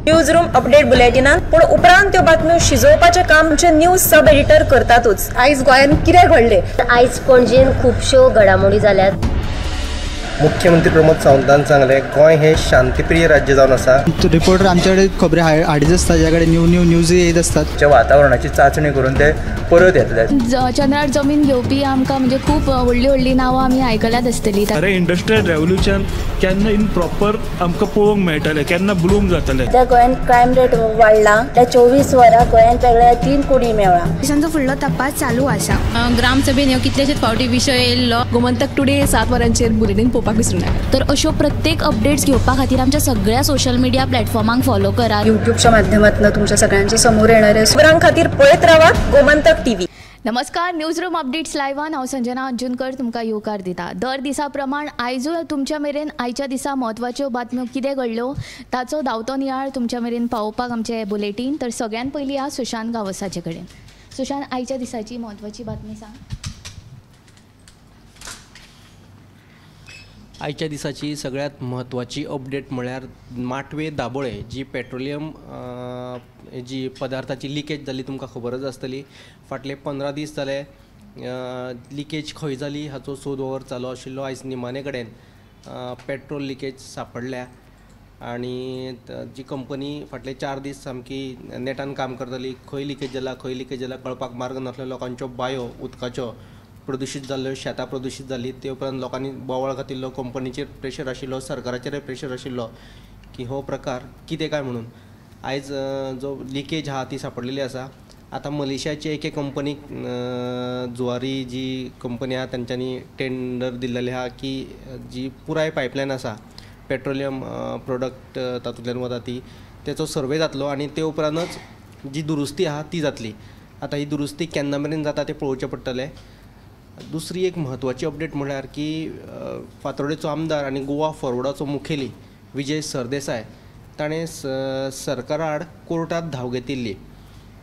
News room update बुलेटिनान पूण उपरांत त्यो बातम्यो शिजोवपाचें काम आमचे न्यूज सब एडिटर करतातूच। आयज गोंयान कितें घडलें? आयज पणजेन खुबश्यो घडामोडी जाल्यात। मुख्यमंत्री प्रमोद सावंतान सांगले गोंय हे शांतीप्रिय राज्य जावन आसा। रिपोर्टर आमच्याकडे खबरी हाडीत आसता, ज्याकडे न्यूज येत असतात। वातावरणाची चाचणी करून ते परत येतले। चंद्रार जमीन घेवपी आमकां म्हणजे खूब व्हडली नांवां आमी आयकल्यात आसतली। अरे इंडस्ट्रियल रेव्होल्यूशन केन्ना इन प्रॉपर आमकां पळोवंक मेळटलें, केन्ना ब्लूम जातलें। त्या गोंयान क्रायम रेट वाडला। त्या 24 वरां गोंयान वेगळ्या 3 कोटी मेळ्ळा। देशांचो फुडलो तपास चालू आसा। ग्रामसभेन ह्यो कितलेशेच फावटी विशय येयल्लो। गोमंतक टुडे 7 वरांचेर बुलेटिन पळोवपाक विसरूं नाका। तर अश्यो प्रत्येक अपडेट्स घेवपा खातीर आमच्या सगळ्या सोशल मिडिया प्लॅटफॉर्मांक फॉलो करा। यूट्यूबच्या माध्यमातून तुमच्या सगळ्यांच्या समोर येणाऱ्या खबरां खातीर पळयत रावात गोमंतक टीव्ही। नमस्कार, न्यूज रूम अपडेट्स लायव्हान हांव संजना अंजुनकर तुमकां येवकार दिता। दर दिसा प्रमाण आयजूय तुमच्या मेरेन आयच्या दिसा म्हत्वाच्यो बातम्यो कितें घडल्यो ताचो धांवतो नियाळ तुमच्या मेरेन पावोवपाक आमचें बुलेटीन। तर सगळ्यान पयलीं आज सुशांत गावसाचे कडेन। सुशांत, आयच्या दिसाची म्हत्वाची बातमी सांग। आयच्या दिसाची सगळ्यात म्हत्वाची अपडेट म्हळ्यार माटवे दाबोळे जी पेट्रोलियम जी पदार्थाची लिकेज जाली तुमकां खबरच आसतली। फाटले 15 दीस जाले लिकेज खंय जाली हाचो सोद वावर चालू आशिल्लो। आयज निमाणे कडेन पेट्रोल लिकेज सापडल्या आनी जी कंपनी फाटले 4 दीस सामकी नेटान काम करताली, खंय लिकेज जाला कळपाक मार्ग नासलो। लोकांच्यो बांयो उदकाच्यो प्रदूशीत जाल्ल्यो, शेतां प्रदूशीत जाली। ते उपरांत लोकांनी बोवाळ घातिल्लो, कंपनीचेर प्रेशर आशिल्लो, सरकाराचेर प्रेशर आशिल्लो की हो प्रकार कितें काय म्हणून। आयज जो लिकेज आहा ती सापडलेली आसा। आतां मलेशियाची एके कंपनीक जुवारी जी कंपनी आहा तांच्यांनी टेंडर दिल्लेलें आहा की जी पुराय पायपलायन आसा पेट्रोलियम प्रोडक्ट तातूंतल्यान वता ती, तेचो सर्वे जातलो आनी ते उपरांतच जी दुरुस्ती आहा ती जातली। आतां ही दुरुस्ती केन्ना मेरेन जाता तें पळोवचें पडटलें। दुसरी एक म्हत्वाची अपडेट म्हळ्यार की फातोर्डेचो आमदार आनी गोवा फॉरवर्डाचो मुखेली विजय सरदेसाय ताणें सरकारा आड कोर्टांत धांव घेतिल्ली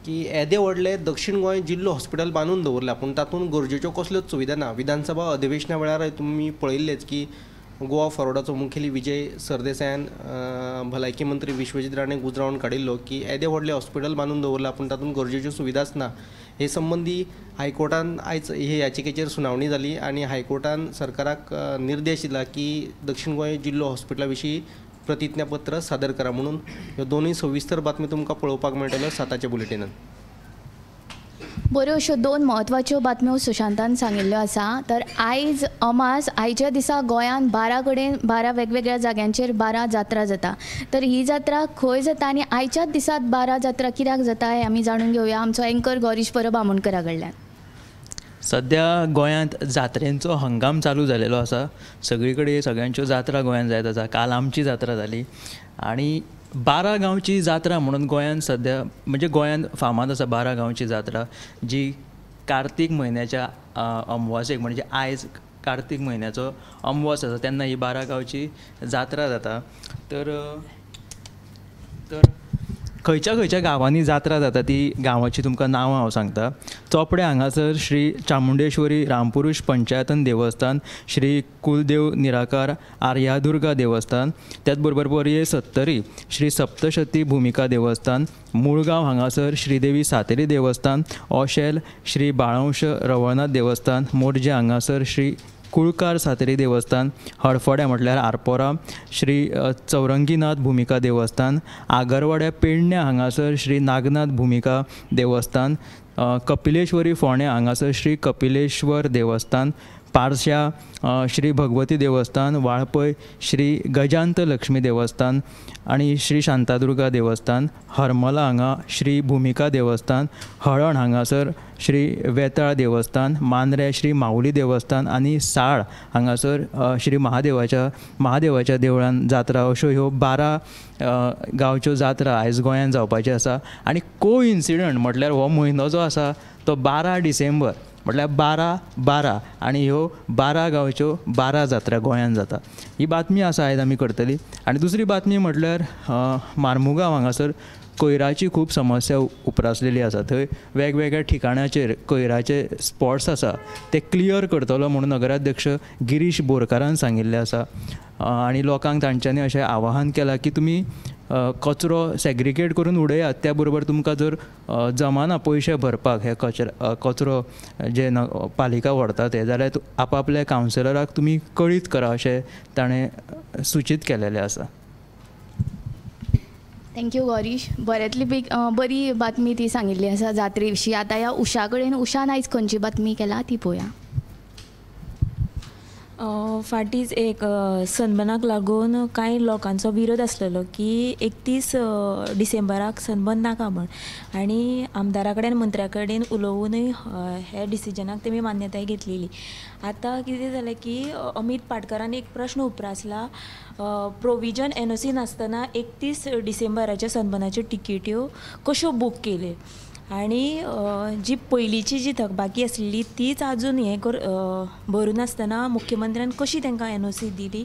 की येदे व्हडले दक्षिण गोंय जिल्लो हॉस्पिटल बांदून दवरला पूण तातूंत गरजेच्यो कसल्योच सुविधा ना। विधानसभा अधिवेशना वेळार तुमी पळयिल्लेच की गोवा फॉरवर्डाचो मुखेली विजय सरदेसायान भलायकी मंत्री विश्वजीत राणेक उजरावन काडिल्लो की येदे व्हडले हॉस्पिटल बांदून दवरला पूण तातूंत गरजेच्यो सुविधाच ना। हे संबंदी हायकोर्टान आयज हे याचिकेचेर सुनावणी जाली आनी हायकोर्टान सरकाराक निर्देश दिला की दक्षिण गोंय जिल्लो हॉस्पिटला विशीं प्रतिज्ञापत्र सादर करा म्हणून। ह्यो दोनूय सविस्तर बातमी तुमकां पळोवपाक मेळटल्यो 7च्या बुलेटिनान। बऱ्यो अश्यो 2 म्हत्वाच्यो बातम्यो सुशांतान सांगिल्ल्यो आसा। तर आयज अमास, आयच्या दिसा गोंयान 12 कडेन 12 वेगवेगळ्या जाग्यांचेर 12 जात्रा जाता। तर ही जात्रा खंय जाता आनी आयच्याच दिसात 12 जात्रा कित्याक जाता हें आमी जाणून घेवया आमचो एंकर गौरीश परब आमोणकरा कडल्यान। सध्या गोंयांत जात्रेंचो हंगाम चालू जालेलो आसा। सगळी कडेन सगळ्यांच्यो जात्रा गोंयांत जायत आसा। काल आमची जात्रा जाली आनी 12 गांवची जात्रा म्हणून गोंयांत सध्या म्हणजे गोंयांत फामाद आसा 12 गांवची जात्रा जी कार्तीक म्हयन्याच्या अमावासेक म्हणजे आयज कार्तीक म्हयन्याचो अमावास आसा तेन्ना ही 12 गांवची जात्रा जाता। तर खंयच्या गांवांनी जात्रा जाता ती गांवाची तुमकां नांवां हांव सांगता। चोपडे हांगासर श्री चामुंडेश्वरी रामपुरुश पंचायतन देवस्थान, श्री कुलदेव निराकार आर्यादुर्गा देवस्थान, त्याच बरोबर परये सत्तरी श्री सप्तशती भूमिका देवस्थान, मुळगांव हांगासर श्रीदेवी सातेरी देवस्थान, ओशेल श्री बाळवंश रवळनाथ देवस्थान, मोरजे हांगासर श्री कुळकार सातेरी देवस्थान, हडफोड्या म्हटल्यार आरपोरा श्री चौरंगीनाथ भूमिका देवस्थान, आगरवाड्या पेडण्या हांगासर श्री नागनाथ भूमिका देवस्थान, कपिलेश्वरी फोंड्या हांगासर श्री कपिलेश्वर देवस्थान, पार्श्या श्री भगवती देवस्थान, वाळपय श्री गजांत लक्ष्मी देवस्थान आनी श्री शांतादुर्गा देवस्थान, हरमला हांगा श्री भूमिका देवस्थान, हळण हांगासर श्री वेताळ देवस्थान, मांद्रे श्री माऊली देवस्थान आनी साळ हांगासर श्री महादेवाच्या देवळान जात्रा। अश्यो ह्यो 12 गांवच्यो जात्रा आयज गोंयांत जावपाच्यो आसा। आनी कोइन्सिडंट म्हटल्यार हो म्हयनो जो आसा तो 12 डिसेंबर म्हटल्यार 12/12 आनी ह्यो 12 गांवच्यो 12 जात्रा गोंयांत जाता। ही बातमी आसा आयज आमी करतली। आनी दुसरी बातमी म्हटल्यार मार्मुगांव हांगासर कोयराची खूब समस्या उप्रासलेली आसा. थंय वेगवेगळ्या ठिकाणाचेर कोयराचे स्पॉट्स आसा ते क्लियर करतलो म्हणून नगराध्यक्ष गिरीश बोरकारान सांगिल्लें आसा. आनी लोकांक तांच्यांनी अशें आवाहन केलां की तुमी कचरो सॅग्रिगेट करून उडयात. त्या बरोबर तुमकां जर जमाना पयशे भरपाक हे कचरो जे पालिका व्हरता ते जाल्यार आपआपल्या कावन्सिलराक तुमी कळीत करा अशें ताणें सुचीत केलेलें आसा. थँक्यू गौरीश. बऱ्यांतली बरी बातमी ती सांगिल्ली आसा जात्रे विशीं. आतां ह्या उशा कडेन उशान आयज खंयची बातमी केला ती पळोवया. फाटींच एक सनबर्नाक लागून कांय लोकांचो विरोध आसलेलो की 31 डिसेंबराक सनबर्न नाका म्हण, आनी आमदारा कडेन मंत्र्या कडेन उलोवनूय हे डिसिजनाक तेमी मान्यताय घेतलेली. आतां कितें जालें की अमित पाटकरान एक प्रश्न उप्रासला, प्रोविजन NOC नासतना 31 डिसेंबराच्या सनबर्नाच्यो टिकेट्यो कश्यो बूक केल्यो, आनी जी पयलींची जी थकबाकी आसलेली तीच आजून भरून आसतना मुख्यमंत्र्यान कशी तांकां NOC दिली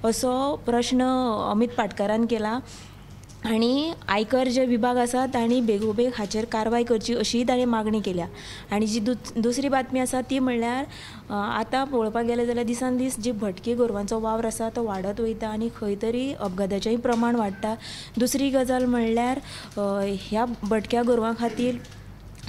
असो प्रश्न अमित पाटकरान केला. आनी आयकर जे विभाग आसा तांणी बेगोबेग हाचेर कारवाय करची अशीय ताणें मागणी केल्या. आनी जी दुसरी बातमी आसा ती म्हणल्यार आतां पळोवपाक गेलें जाल्यार दिसान दीस जी भटकी गोरवांचो वावर आसा तो वाडत वयता आनी खंय तरी अपघाताचेंय प्रमाण वाडटा. दुसरी गजाल म्हणल्यार ह्या भटक्या गोरवां खातीर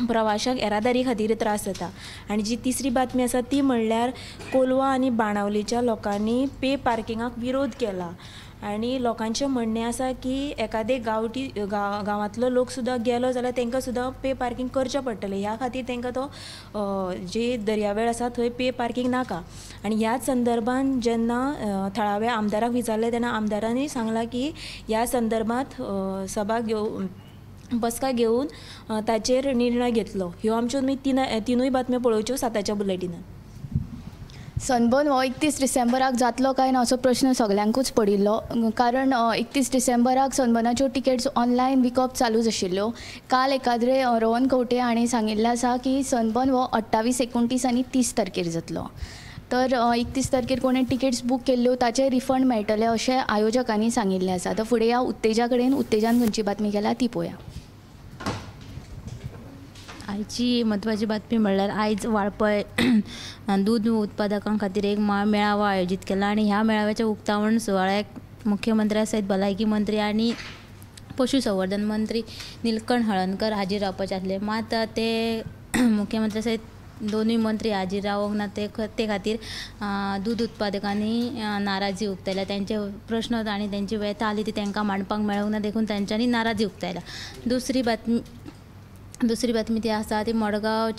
प्रवाशांक येरादारी खातीर त्रास जाता. आनी जी तिसरी बातमी आसा ती म्हणल्यार कोलवा आनी बाणावलेच्या लोकांनी पे पार्किंगाक विरोध केला. आनी लोकांचें म्हणणें आसा की एकादे गांवांतलो लोक सुद्दां गेलो जाल्यार तांकां सुद्दां पे पार्किंग करचें पडटलें. ह्या खातीर तांकां तो जे दर्यावेळ आसा थंय पे पार्किंग नाका. आनी ह्याच संदर्भान जेन्ना थळाव्या आमदाराक विचारलें तेन्ना आमदारांनी सांगलां की ह्या संदर्भांत सभा बसका घेवन ताचेर निर्णय घेतलो. ह्यो आमच्यो तुमी तिनूय बातम्यो पळोवच्यो 7च्या बुलेटिनान. सनबर्न हो 31 डिसेंबराक जातलो काय ना असो प्रश्न सगळ्यांकूच पडिल्लो, कारण 31 डिसेंबराक सनबर्नाच्यो टिकेट्स ऑनलायन विकप चालूच आशिल्ल्यो. काल एकाद्रे रोहन कवटे हांणी सांगिल्लें आसा की सनबर्न हो 28, 29 आनी 30 तारखेर जातलो. तर 31 तारखेर कोणें टिकेट्स बूक केल्ल्यो ताचे रिफंड मेळटले अशें आयोजकांनी सांगिल्लें आसा. तर फुडें ह्या उत्तेजा कडेन उत्तेजान खंयची बातमी केल्या ती पळोवया. आयची म्हत्वाची बातमी म्हणल्यार आयज वाळपय दूद उत्पादकां खातीर एक मेळावो आयोजीत केला. आनी ह्या मेळाव्याच्या उक्तावण सुवाळ्याक मुख्यमंत्र्या सयत भलायकी मंत्री आनी पशुसंवर्धन मंत्री निलकंठ हळदणकर हाजीर रावपाचे आसले. मात ते मुख्यमंत्र्या सयत दोनूय मंत्री हाजीर रावंक ना ते खातीर दूद उत्पादकांनी नाराजी उक्तायल्या. तेंचे प्रश्न आनी तेंची व्यथा आली ती तांकां मांडपाक मेळूंक ना देखून तांच्यांनी नाराजी उक्तायल्या. दुसरी बातमी ती आसा ती मडगांव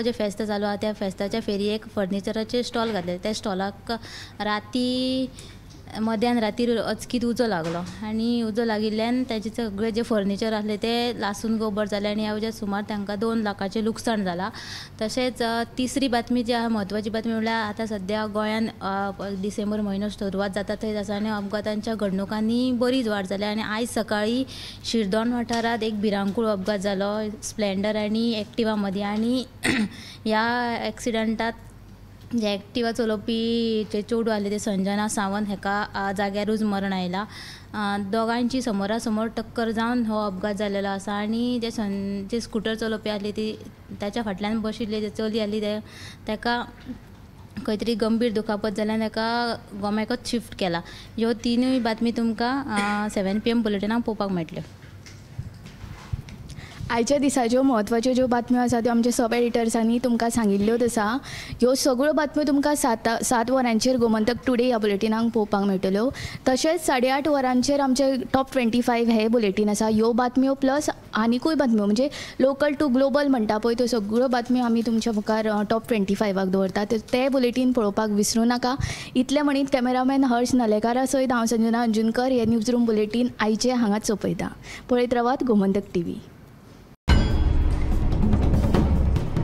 जे फेस्त चालू आहा त्या फेस्ताच्या फेरयेक फर्निचराचे स्टॉल घातले. त्या स्टॉलाक मध्यान रातीर अचकीत उजो लागलो आनी उजो लागिल्ल्यान ताचे सगळे जे फर्निचर आसले ते लासून गोबर जाले आनी ह्या वजह सुमार तांकां 2 लाखाचें लुकसाण जालां. तशेंच तिसरी बातमी जी आहा म्हत्वाची बातमी म्हणल्यार आतां सद्या गोंयान डिसेंबर म्हयनो सुरवात जाता थंय आसा आनी अपघातांच्या घडणुकांनी बरीच वाड जाल्या. आनी आयज सकाळीं शिरदोन वाठारांत एक भिरांकूळ अपघात जालो स्प्लेंडर आनी एक्टिवा मदीं. आनी ह्या एक्सिडंटांत जे एक्टिवा चलोवपी जे चेडूं आसले ते संजना सावंत हेका जाग्यारूच मरण आयलां. दोगांयची समोरासमोर टक्कर जावन हो अपघात जाल्लो आसा. आनी जे स्कूटर चलोवपी आसली ती ताच्या फाटल्यान बशिल्ली जे चली आसली ताका खंय तरी गंभीर दुखापत जाल्यान ताका गोमेकाक शिफ्ट केला. ह्यो तिनूय बातमी तुमकां 7 PM बुलेटिनाक पळोवपाक मेळटल्यो. आयच्या दिसाच्यो म्हत्वाच्यो ज्यो बातम्यो आसा त्यो आमच्या सब एडिटर्सांनी तुमकां सांगिल्ल्योच आसा. ह्यो सगळ्यो बातम्यो तुमकां 7 वरांचेर गोमंतक टुडे ह्या बुलेटिनाक पळोवपाक मेळटल्यो. तशेंच 8:30 वरांचेर आमचे टॉप 25 हे बुलेटीन आसा. ह्यो बातम्यो प्लस आनीकूय बातम्यो म्हणजे लोकल टू ग्लोबल म्हणटा पळय त्यो सगळ्यो बातम्यो आमी तुमच्या मुखार टॉप 25 दवरता. ते बुलेटीन पळोवपाक विसरूं नाका. इतलें म्हणीत कॅमेरामॅन हर्ष नालेकारा सयत हांव संजना अंजुनकर हे न्यूज रूम बुलेटीन आयचे हांगाच सोंपयता. पळयत रावात Gomantak TV.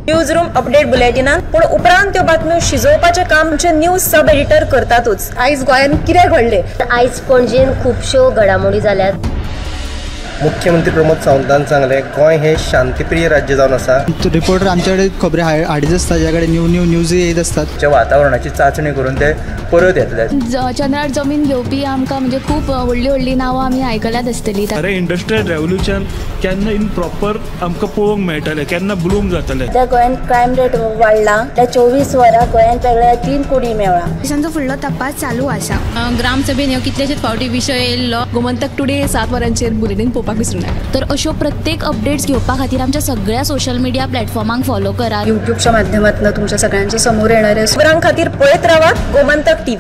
News room update बुलेटिनान पूण उपरांत त्यो बातम्यो शिजोवपाचें काम आमचे न्यूज सब एडिटर करतातूच. आयज गोंयान कितें घडलें? आयज पणजेन खुबश्यो घडामोडी जाल्यात. मुख्यमंत्री प्रमोद सावंतान सांगले गोंय हे शांतीप्रिय राज्य जावन आसा. रिपोर्टर आमच्याकडे खबरी हाडीच आसता ज्या कडेन न्यूज येत असतात. वातावरणाची चाचणी करून ते परत येतले. चंद्रार जमीन घेवपी आमकां म्हणजे खूब व्हडली नांवां आमी आयकल्यात आसतली. अरे इंडस्ट्रियल रेव्होल्युशन केन्ना इन प्रॉपर आमकां पळोवंक मेळटलें, केन्ना ब्लूम जातलें. त्या गोंयान क्रायम रेट वाडला. त्या 24 वरां गोंयान वेगळ्या 3 कोडी मेळ्ळा. देशांचो फुडलो तपास चालू आसा. ग्रामसभेन ह्यो कितलेशेच फावटी विशय येयल्लो. गोमंतक टुडे 7 वरांचेर बुलेटीन पळोवपाक विसरूं नाका. तर अश्यो प्रत्येक अपडेट्स घेवपा खातीर आमच्या सगळ्या सोशल मिडिया प्लॅटफॉर्मांक फॉलो करा. युट्यूबच्या माध्यमातून तुमच्या सगळ्यांच्या समोर येणाऱ्या खबरां खातीर पळयत रावा गोमंतक टीव्ही.